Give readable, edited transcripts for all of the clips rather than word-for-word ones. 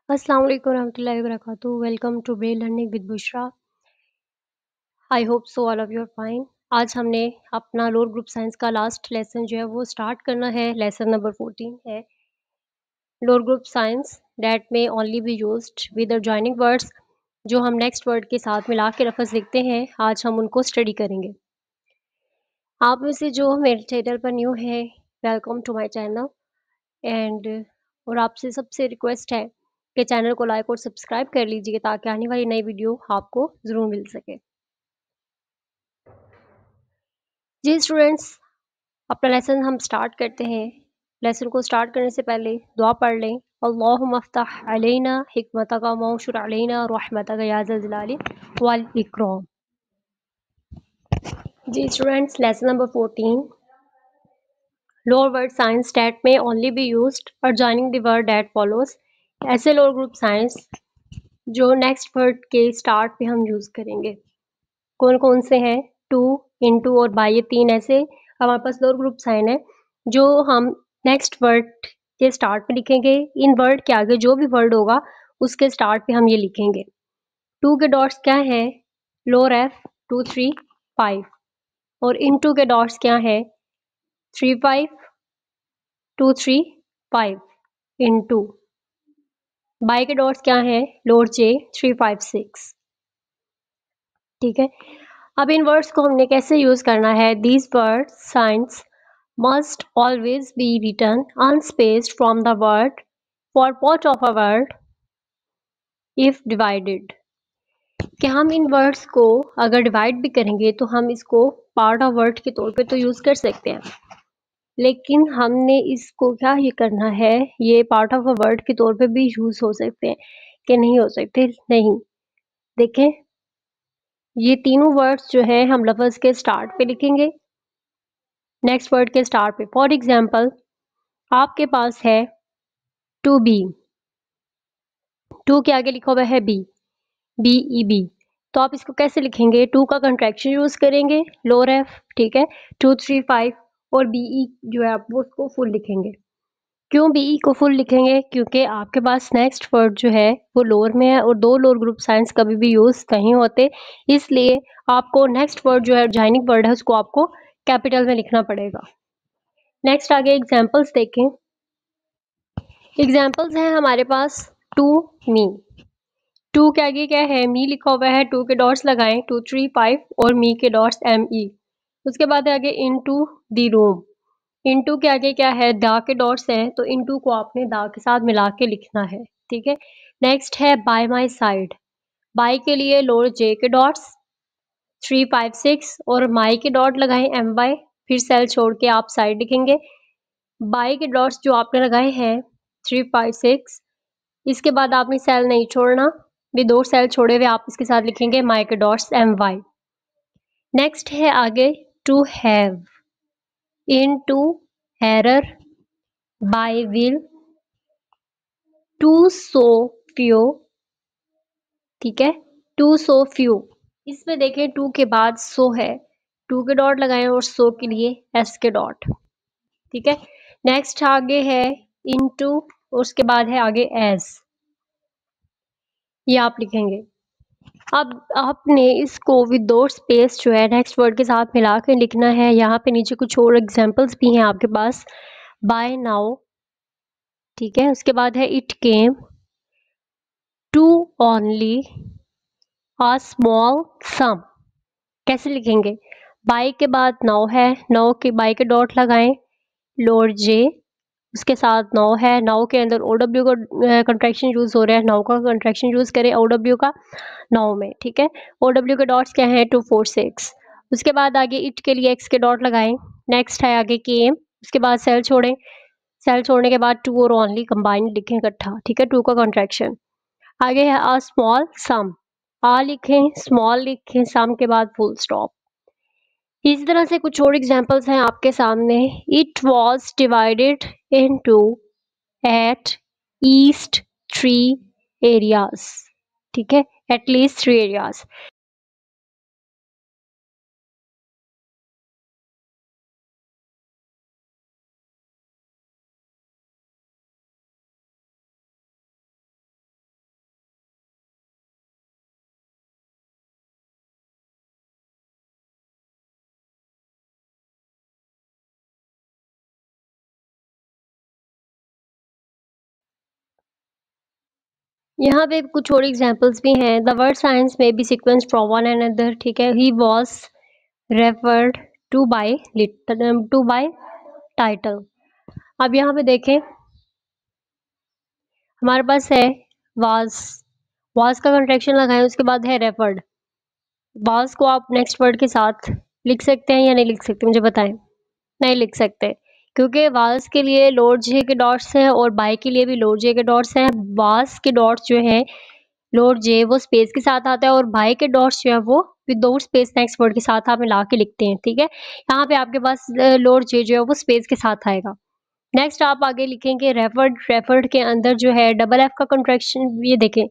अस्सलाम वालेकुम रहमतुल्लाहि व बरकातुहू। Welcome to Braille learning with Bushra. I hope so all of you are fine. आज हमने अपना लोअर ग्रुप साइंस का लास्ट लेसन जो है वो स्टार्ट करना है। लेसन नंबर 14 है लोअर ग्रुप साइंस दैट में only be used with joining words. जो हम नेक्स्ट वर्ड के साथ मिला के लफ्ज़ लिखते हैं, आज हम उनको स्टडी करेंगे। आप में से जो मेरे चैनल पर न्यू है, welcome to my channel. And और आपसे सबसे रिक्वेस्ट है कि चैनल को लाइक और सब्सक्राइब कर लीजिए ताकि आने वाली नई वीडियो आपको ज़रूर मिल सके। जी स्टूडेंट्स, अपना लेसन हम स्टार्ट करते हैं। लेसन को स्टार्ट करने से पहले दुआ पढ़ लें। अल्लाहुम्मा फ़्तह अलैना हिकमतक वंशुर अलैना रहमतक या ज़ल जलाली वल इकराम। जी students, lesson number 14 lower word signs that में ओनली बी यूज्ड और joining the word that follows. ऐसे लोअर ग्रुप साइंस जो नेक्स्ट वर्ड के स्टार्ट पे हम यूज़ करेंगे। कौन कौन से हैं? टू, इनटू और बाय, ये तीन ऐसे हमारे पास लोअर ग्रुप साइन है जो हम नेक्स्ट वर्ड के स्टार्ट पे लिखेंगे। इन वर्ड के आगे जो भी वर्ड होगा उसके स्टार्ट पे हम ये लिखेंगे। टू के डॉट्स क्या है? Lower F, 2 3 5। और इनटू के डॉट्स क्या है? 3 5 2 3 5 इनटू। बाय के डॉट्स क्या है? लोअर जे, 3 5 6। ठीक है। अब इन वर्ड्स को हमने कैसे यूज करना है? These word science must always be written unspaced from the word for part of a word if divided। कि हम इन वर्ड्स को अगर डिवाइड भी करेंगे तो हम इसको पार्ट ऑफ वर्ड के तौर पे तो यूज़ कर सकते हैं, लेकिन हमने इसको क्या ये करना है, ये पार्ट ऑफ अ वर्ड के तौर पे भी यूज़ हो सकते हैं कि नहीं हो सकते? नहीं। देखें, ये तीनों वर्ड्स जो है हम लफ्ज़ के स्टार्ट पे लिखेंगे, नेक्स्ट वर्ड के स्टार्ट पे। फॉर एग्जाम्पल, आपके पास है टू बी, टू के आगे लिखा हुआ है बी, बी ई बी। तो आप इसको कैसे लिखेंगे? टू का कंट्रैक्शन यूज करेंगे, लोअर एफ, ठीक है, 2 3 5। और बी ई जो है आप वो उसको फुल लिखेंगे। क्यों बी ई को फुल लिखेंगे? क्योंकि आपके पास नेक्स्ट वर्ड जो है वो लोअर में है और दो लोअर ग्रुप साइंस कभी भी यूज नहीं होते, इसलिए आपको नेक्स्ट वर्ड जो है जॉइनिंग वर्ड है उसको आपको कैपिटल में लिखना पड़ेगा। नेक्स्ट आगे एग्जाम्पल्स देखें। एग्जाम्पल्स हैं हमारे पास टू मी। टू के आगे क्या है? मी लिखा हुआ है, टू के डॉट्स लगाएं, 2 3 5 और मी के डॉट्स एम ई। उसके बाद है आगे इनटू द रूम। इनटू के आगे क्या है? दा के डॉट्स हैं, तो इनटू को आपने दा के साथ मिला के लिखना है, ठीक है। नेक्स्ट है बाय माई साइड। बाय के लिए लोअर जे के डॉट्स 3 5 6 और माई के डॉट लगाएं एम बाय, फिर सेल छोड़ के आप साइड लिखेंगे। बाय के डॉट्स जो आपने लगाए हैं 3 5 6, इसके बाद आपने सेल नहीं छोड़ना, भी दो सेल छोड़े हुए आप इसके साथ लिखेंगे माई के डॉट्स एम वाई। नेक्स्ट है आगे टू हैव। इन टू हैरर, by will, to so few, ठीक है, टू सो फ्यू। इसमें देखें टू के बाद सो है, टू के डॉट लगाएं और सो के लिए एस के डॉट, ठीक है। नेक्स्ट आगे है इन टू और उसके बाद है आगे एस, ये आप लिखेंगे। अब आपने इसको विद दो स्पेस जो है नेक्स्ट वर्ड के साथ मिला के लिखना है। यहाँ पे नीचे कुछ और एग्जांपल्स भी हैं आपके पास। बाय नाउ, ठीक है, उसके बाद है it came, to only, a small some. कैसे लिखेंगे? बाय के बाद नाउ है, नाउ के बाय के डॉट लगाएं, लोअर जे, उसके साथ नाउ है, नाउ के अंदर ओ डब्ल्यू का कंट्रैक्शन यूज हो रहा है, नाउ का कंट्रैक्शन यूज करें ओ डब्ल्यू का नाउ में, ठीक है। ओ डब्ल्यू के डॉट्स क्या हैं? 2 4 6। उसके बाद आगे इट के लिए एक्स के डॉट लगाएं। नेक्स्ट है आगे केम, उसके बाद सेल छोड़ें, सेल छोड़ने के बाद टू और ओनली कंबाइन लिखें इकट्ठा, ठीक है, टू का कंट्रैक्शन। आगे है अ स्मॉल सम, आ लिखें, स्मॉल लिखें, सम के बाद फुल स्टॉप। इसी तरह से कुछ और एग्जांपल्स हैं आपके सामने। It was divided into at least 3 areas, ठीक है, एट लीस्ट 3 एरियाज। यहाँ पे कुछ और एग्जांपल्स भी हैं। द वर्ड साइंस में be sequence from one another, ठीक है। He was referred to by title. अब यहाँ पे देखें, हमारे पास है वाज, वाज का कंट्रैक्शन लगाएं, उसके बाद है रेफर्ड। वाज को आप नेक्स्ट वर्ड के साथ लिख सकते हैं या नहीं लिख सकते, मुझे बताएं। नहीं लिख सकते, क्योंकि वाज के लिए लॉर्ड जे के डॉट्स हैं और बाय के लिए भी लॉर्ड जे के डॉट्स हैं। वाज के डॉट्स जो है लॉर्ड जे वो स्पेस के साथ आता है, और बाय के डॉट्स जो है वो विदाउट स्पेस नेक्स्ट वर्ड के साथ आप मिला के लिखते हैं, ठीक है। यहाँ पे आपके पास लॉर्ड जे जो है वो स्पेस के साथ आएगा। नेक्स्ट आप आगे लिखेंगे रेफर्ड। रेफर्ड के अंदर जो है डबल एफ का कंट्रैक्शन, ये देखें,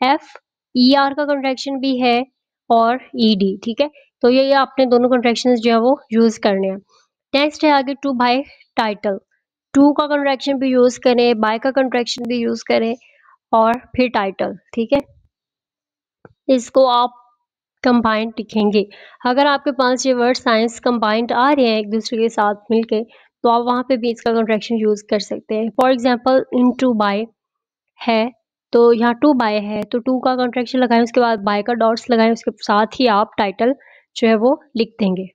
एफ ई आर का कंट्रैक्शन भी है और ई डी, ठीक है। तो ये आपने दोनों कंट्रैक्शन जो है वो यूज करने हैं। नेक्स्ट है आगे टू बाय टाइटल। टू का कंट्रैक्शन भी यूज करें, बाय का कंट्रैक्शन भी यूज करें और फिर टाइटल, ठीक है। इसको आप कंबाइंड लिखेंगे। अगर आपके पास ये वर्ड साइंस कंबाइंड आ रहे हैं एक दूसरे के साथ मिलके, तो आप वहाँ पे भी इसका कंट्रैक्शन यूज कर सकते हैं। For example in to by है, तो यहाँ टू बाय है तो टू का कंट्रैक्शन लगाएं, उसके बाद बाय का डॉट्स लगाएं, उसके साथ ही आप टाइटल जो है वो लिख देंगे,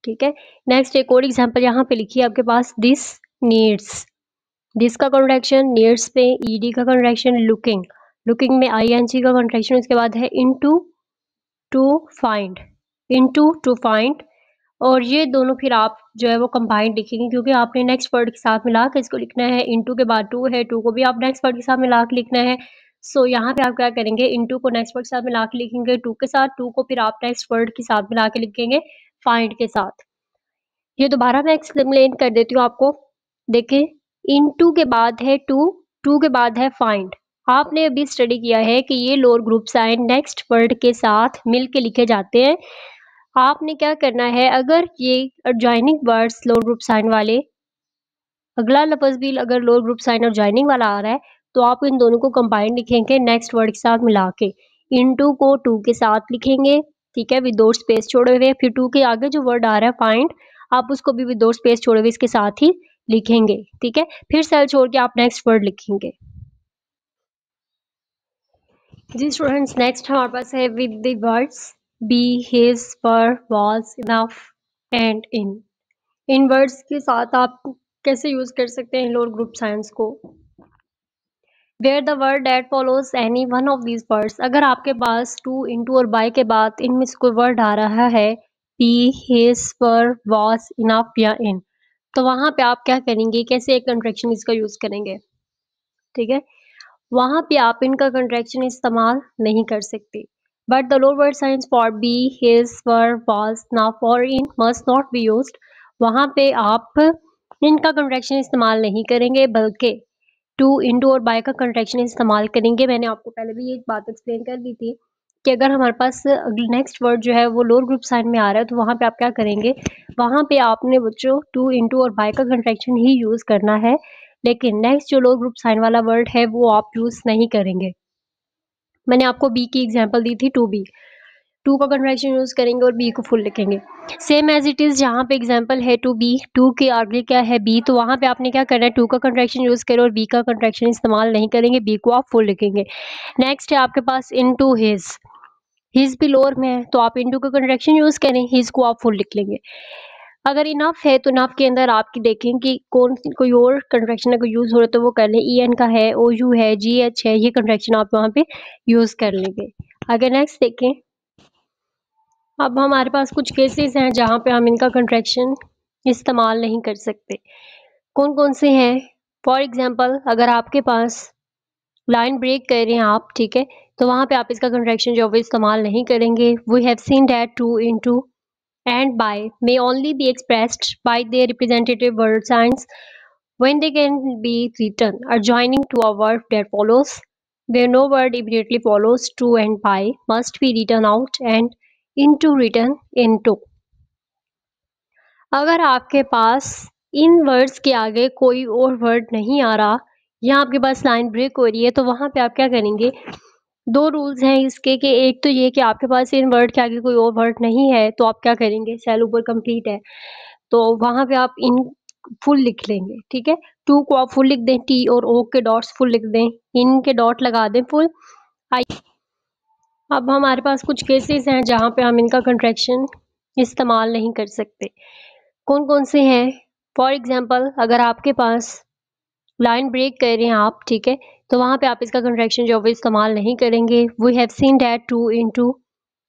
ठीक है। नेक्स्ट एक और एग्जांपल यहाँ पे लिखिए आपके पास, दिस नीड्स। दिस का कॉन्ट्रैक्शन, नीड्स पे ईडी का कॉन्ट्रैक्शन, लुकिंग, लुकिंग में आईएनजी का कॉन्ट्रैक्शन, उसके बाद है into, to find, into to find. और ये दोनों फिर आप जो है वो कंबाइंड लिखेंगे, क्योंकि आपने नेक्स्ट वर्ड के साथ मिला के इसको लिखना है। इनटू के बाद टू है, टू को भी आप नेक्स्ट वर्ड के साथ मिला के लिखना है। सो यहाँ पे आप क्या करेंगे, इनटू को नेक्स्ट वर्ड के साथ मिला के लिखेंगे टू के साथ, टू को फिर आप नेक्स्ट वर्ड के साथ मिला के लिखेंगे फाइंड के साथ। ये दोबारा मैं एक्सप्लेन कर देती हूँ आपको। देखें, इनटू के बाद है टू, टू के बाद है फाइंड। आपने अभी स्टडी किया है कि ये lower group sign next word के साथ मिल के लिखे जाते हैं। आपने क्या करना है, अगर ये adjoining words lower group sign वाले, अगला लफ्ज भी अगर लोअर ग्रुप साइन और जॉइनिंग वाला आ रहा है, तो आप इन दोनों को कंबाइंड लिखेंगे नेक्स्ट वर्ड के साथ मिला के। इनटू को टू के साथ लिखेंगे, ठीक है, विद स्पेस छोड़े हुए। फिर टू के आगे जो वर्ड आ रहा है फाइंड, आप उसको भी विद स्पेस छोड़े हुए इसके साथ ही लिखेंगे, ठीक है। फिर सेल छोड़ के आप नेक्स्ट वर्ड लिखेंगे। जी स्टूडेंट्स, नेक्स्ट हमारे पास है with the words be, his, were, was, enough and in words के साथ आप कैसे यूज कर सकते हैं लोअर ग्रुप साइंस को। Where the word that follows any one of these words, अगर आपके पास टू, इनटू और बाय के बाद इनमें से कोई वर्ड आ रहा है, be, his, were, was, enough या इन, तो वहां पे आप क्या करेंगे, कैसे एक कंट्रैक्शन इसका यूज करेंगे, ठीक है। वहां पे आप इनका कंट्रैक्शन इस्तेमाल नहीं कर सकते। But the lower word science for be, his, were, was, now और in must not be used. वहां पे आप इनका कंट्रैक्शन इस्तेमाल नहीं करेंगे, बल्कि टू, इनटू और बाय का कंट्रैक्शन इस्तेमाल करेंगे। मैंने आपको पहले भी ये बात एक्सप्लेन कर दी थी कि अगर हमारे पास नेक्स्ट वर्ड जो है वो लोअर ग्रुप साइन में आ रहा है, तो वहां पे आप क्या करेंगे, वहां पे आपने बच्चों टू, इनटू और बाय का कंट्रैक्शन ही यूज करना है। लेकिन नेक्स्ट जो लोअर ग्रुप साइन वाला वर्ड है वो आप यूज नहीं करेंगे। मैंने आपको बी की एग्जांपल दी थी, टू बी, टू का कंट्रैक्शन यूज करेंगे और बी को फुल लिखेंगे। सेम एज इट इज जहाँ पे एग्जांपल है टू बी, टू के आगे क्या है बी, तो वहां पे आपने क्या करना है, टू का कंट्रैक्शन यूज करें और बी का कंट्रैक्शन इस्तेमाल नहीं करेंगे, बी को आप फुल लिखेंगे। नेक्स्ट है आपके पास इन टू हिज भी लोअर में है, तो आप इनटू का कंट्रैक्शन यूज करें, हिज को आप फुल लिख लेंगे। अगर इनफ है तो इनफ के अंदर आपकी देखें कि कौन कोई और कंट्रैक्शन अगर यूज हो रहा है तो वो कर लें। ई एन का है, ओ यू है, जी एच है, ये कंट्रैक्शन आप वहाँ पे यूज कर लेंगे। अगर नेक्स्ट देखें, अब हमारे पास कुछ केसेस हैं जहाँ पे हम इनका कंट्रैक्शन इस्तेमाल नहीं कर सकते। कौन कौन से हैं, फॉर एग्जाम्पल अगर आपके पास लाइन ब्रेक कर रहे हैं आप, ठीक है, तो वहाँ पे आप इसका कंट्रैक्शन जो है वो इस्तेमाल नहीं करेंगे। We have seen that to, into and by may only be expressed by their representative word signs when they can be written adjoining to a word that follows. Where no word immediately follows, to and by must be written out and into written into. अगर आपके पास इन words के आगे कोई और word नहीं आ रहा या आपके पास लाइन ब्रेक हो रही है, तो वहां पे आप क्या करेंगे, दो रूल्स हैं इसके कि एक तो ये कि आपके पास इन वर्ड के आगे कोई और वर्ड नहीं है, तो आप क्या करेंगे, सेल ऊपर कंप्लीट है तो वहां पे आप इन फुल लिख लेंगे, ठीक है। टू को आप फुल लिख दें, टी और ओ के डॉट्स फुल लिख दें, इन के डॉट लगा दें फुल। अब हमारे पास कुछ केसेस हैं जहाँ पे हम इनका कंट्रैक्शन इस्तेमाल नहीं कर सकते। कौन कौन से हैं? फॉर एग्जांपल, अगर आपके पास लाइन ब्रेक कर रहे हैं आप, ठीक है, तो वहाँ पे आप इसका कंट्रैक्शन जो है इस्तेमाल नहीं करेंगे। We have seen that to, into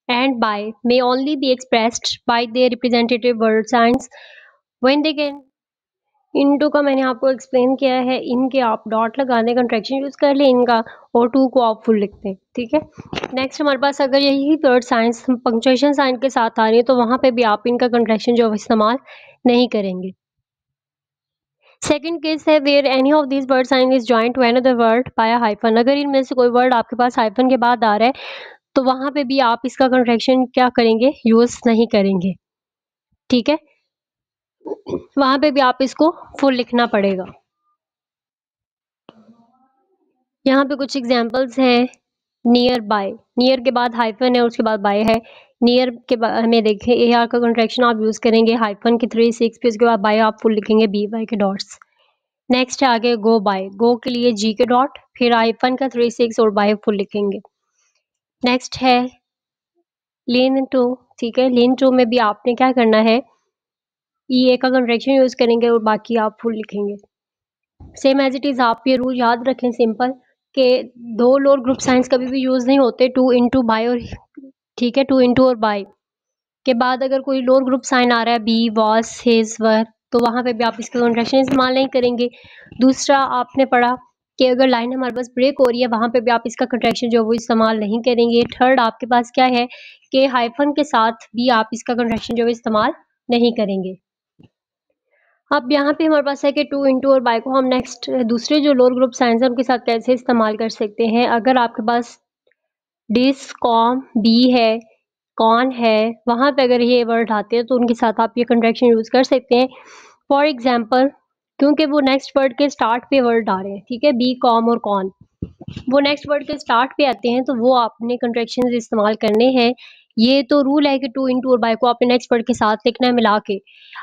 and by may only be expressed by their representative word signs when they can। Into का मैंने आपको एक्सप्लेन किया है, इनके आप डॉट लगा दें, कंट्रैक्शन यूज कर लें इनका, और टू को आप फुल लिखते हैं, ठीक है। नेक्स्ट हमारे पास अगर यही वर्ड साइंस पंक्चुएशन साइन के साथ आ रही है तो वहां पे भी आप इनका कंट्रैक्शन जो है इस्तेमाल नहीं करेंगे। सेकंड केस है where any of this word sign is joint to another word by a hyphen. अगर इनमें से कोई वर्ड आपके पास हाइफन के बाद आ रहा है तो वहां पे भी आप इसका कंट्रैक्शन क्या करेंगे, यूज नहीं करेंगे, ठीक है। वहां पे भी आप इसको फुल लिखना पड़ेगा। यहाँ पे कुछ एग्जांपल्स हैं। नियर बाय, नियर के बाद हाइफन है, उसके बाद बाय है। नियर के बाद हमें देखें ए आर का कंट्रैक्शन आप यूज करेंगे हाइफन के 3 6 पे, उसके बाद बाय आप फुल लिखेंगे बी बाय के डॉट्स। नेक्स्ट है आगे गो बाय, गो के लिए जी के डॉट, फिर हाइफन का 3 6 और बाय फुल लिखेंगे। नेक्स्ट है लीन टू, ठीक है, लीन टू में भी आपने क्या करना है, ई ए का कंट्रैक्शन यूज करेंगे और बाकी आप फुल लिखेंगे। सेम एज इट इज आप ये रूल याद रखें सिंपल, के दो लोअर ग्रुप साइंस कभी भी यूज नहीं होते, टू इंटू बाय और, ठीक है, टू इंटू और बाय के बाद अगर कोई लोअर ग्रुप साइन आ रहा है, बी वॉस हिज वर, तो वहां पे भी आप इसका कंट्रैक्शन इस्तेमाल नहीं करेंगे। दूसरा आपने पढ़ा कि अगर लाइन हमारे पास ब्रेक हो रही है वहां पे भी आप इसका कंट्रैक्शन जो वो इस्तेमाल नहीं करेंगे। थर्ड आपके पास क्या है कि हाइफन के साथ भी आप इसका कंट्रैक्शन जो है इस्तेमाल नहीं करेंगे। अब यहाँ पे हमारे पास है कि टू इंटू और बाय को हम नेक्स्ट दूसरे जो लोअर ग्रुप साइंस है उनके साथ कैसे इस्तेमाल कर सकते हैं। अगर आपके पास डिस कॉम बी है, कौन है, वहां पे अगर ये वर्ड आते हैं तो उनके साथ आप ये कंट्रैक्शन यूज कर सकते हैं। फॉर एग्जाम्पल, क्योंकि वो नेक्स्ट वर्ड के स्टार्ट पे वर्ड आ रहे हैं, ठीक है, बी कॉम और कौन, वो नेक्स्ट वर्ड के स्टार्ट पे आते हैं तो वो आपने कंट्रैक्शन इस्तेमाल करने हैं। ये तो रूल है कि टू इंटू और बाय को आपने नेक्स्ट वर्ड के साथ लिखना है मिला के,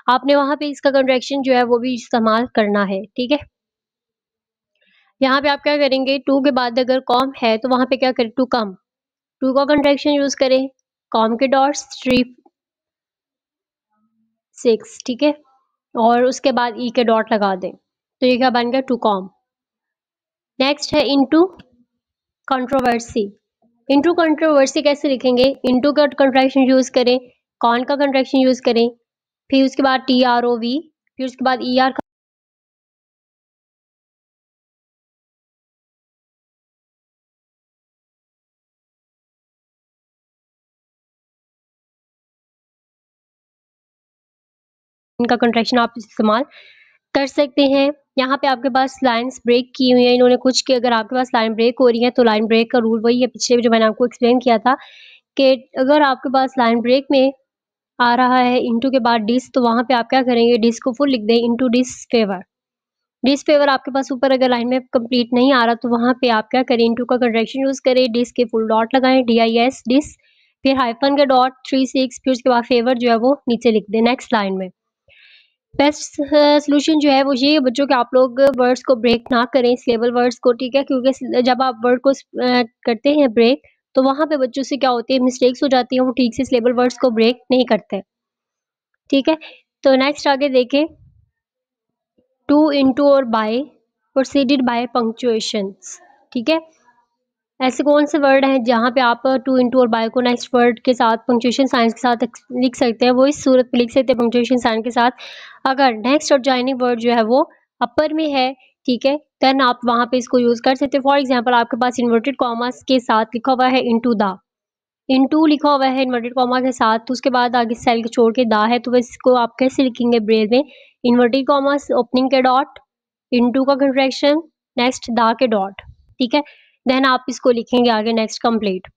आपने वहां पे इसका कंट्रैक्शन जो है वो भी इस्तेमाल करना है, ठीक है। यहाँ पे आप क्या करेंगे, टू के बाद अगर कॉम है तो वहां पे क्या करें, टू कम, टू का कंट्रैक्शन यूज करें, कॉम के डॉट्स 3 6, ठीक है, और उसके बाद ई के डॉट लगा दें, तो ये क्या बन गया, टू कॉम। नेक्स्ट है इनटू कंट्रोवर्सी। इनटू कंट्रोवर्सी कैसे लिखेंगे, इनटू का कंट्रैक्शन यूज करें, कॉन का कंट्रैक्शन यूज करें, फिर उसके बाद टी आर ओ वी, फिर उसके बाद ई आर का कंट्रैक्शन आप इस्तेमाल कर सकते हैं। यहाँ पे आपके पास लाइंस ब्रेक की हुई है इन्होंने कुछ, कि अगर आपके पास लाइन ब्रेक हो रही है तो लाइन ब्रेक का रूल वही है पिछले जो मैंने आपको एक्सप्लेन किया था, कि अगर आपके पास लाइन ब्रेक में आ रहा है इनटू के बाद डिस, तो वहां पे आप क्या करेंगे, डिस को फुल लिख दें, into disfavour. Disfavour आपके पास ऊपर अगर लाइन में कंप्लीट नहीं आ रहा तो वहां पे आप क्या करें, इनटू का कंट्रैक्शन यूज करें, डिस के फुल डॉट लगाएं, डी आई एस डिस, फिर हाइफन का डॉट 3 6, फिर उसके बाद फेवर जो है वो नीचे लिख दें नेक्स्ट लाइन में। बेस्ट सॉल्यूशन जो है वो ये है बच्चों कि आप लोग वर्ड्स को ब्रेक ना करें, सिलेबल वर्ड्स को, ठीक है, क्योंकि जब आप वर्ड को करते हैं ब्रेक तो वहां पे बच्चों से क्या होती है, मिस्टेक्स हो जाती हैं, वो ठीक से सिलेबल वर्ड्स को ब्रेक नहीं करते, ठीक है। तो नेक्स्ट आगे देखें, टू इंटू और बाय प्रोसीडेड बाय पंक्चुएशन, ठीक है। ऐसे कौन से वर्ड हैं जहाँ पे आप टू इंटू और बाय को नेक्स्ट वर्ड के साथ पंक्चुएशन साइंस के साथ लिख सकते हैं, वो इस सूरत में लिख सकते हैं पंक्चुएशन साइन के साथ, अगर नेक्स्ट और जॉइनिंग वर्ड जो है वो अपर में है, ठीक है, देन आप वहां पे इसको यूज कर सकते हैं। फॉर एग्जांपल आपके पास इन्वर्टेड कॉमास के साथ लिखा हुआ है इनटू द, इनटू लिखा हुआ है इन्वर्टेड कॉमा के साथ, तो उसके बाद आगे सेल के छोड़ के दा है, तो इसको आप कैसे लिखेंगे ब्रेल में, इन्वर्टेड कॉमास ओपनिंग के डॉट, इनटू का कंट्रैक्शन, नेक्स्ट दा के डॉट, ठीक है, देन आप इसको लिखेंगे आगे नेक्स्ट कंप्लीट।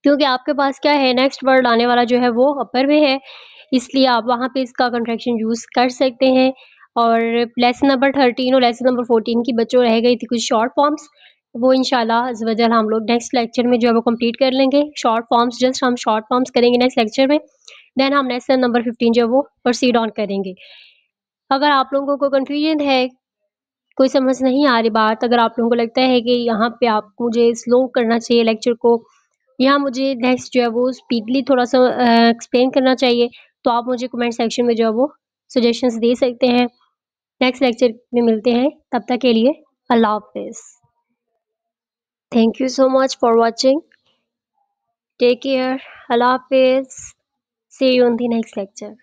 क्योंकि आपके पास क्या है, नेक्स्ट वर्ड आने वाला जो है वो अपर में है, इसलिए आप वहां पे इसका कंट्रैक्शन यूज कर सकते हैं। और लेसन नंबर 13 और लेसन नंबर 14 की बच्चों रह गई थी कुछ शॉर्ट फॉर्म्स, वो इंशाल्लाह अज़ वजल हम लोग नेक्स्ट लेक्चर में जो है वो कंप्लीट कर लेंगे। शॉर्ट फॉर्म्स जस्ट हम शॉर्ट फॉर्म्स करेंगे नेक्स्ट लेक्चर में, देन हम लेसन नंबर 15 जो है वो प्रोसीड ऑन करेंगे। अगर आप लोगों को कंफ्यूजन है कोई समझ नहीं आ रही बात, अगर आप लोगों को लगता है कि यहाँ पे आप मुझे स्लो करना चाहिए लेक्चर को, या मुझे नेक्स्ट जो है वो स्पीडली थोड़ा-सा एक्सप्लेन करना चाहिए, तो आप मुझे कमेंट सेक्शन में जो है वो सजेशंस दे सकते हैं। नेक्स्ट लेक्चर में मिलते हैं, तब तक के लिए अल्लाह हाफ़िज़। Thank you so much for watching. Take care. Allah हाफ़िज़। See you in the next lecture.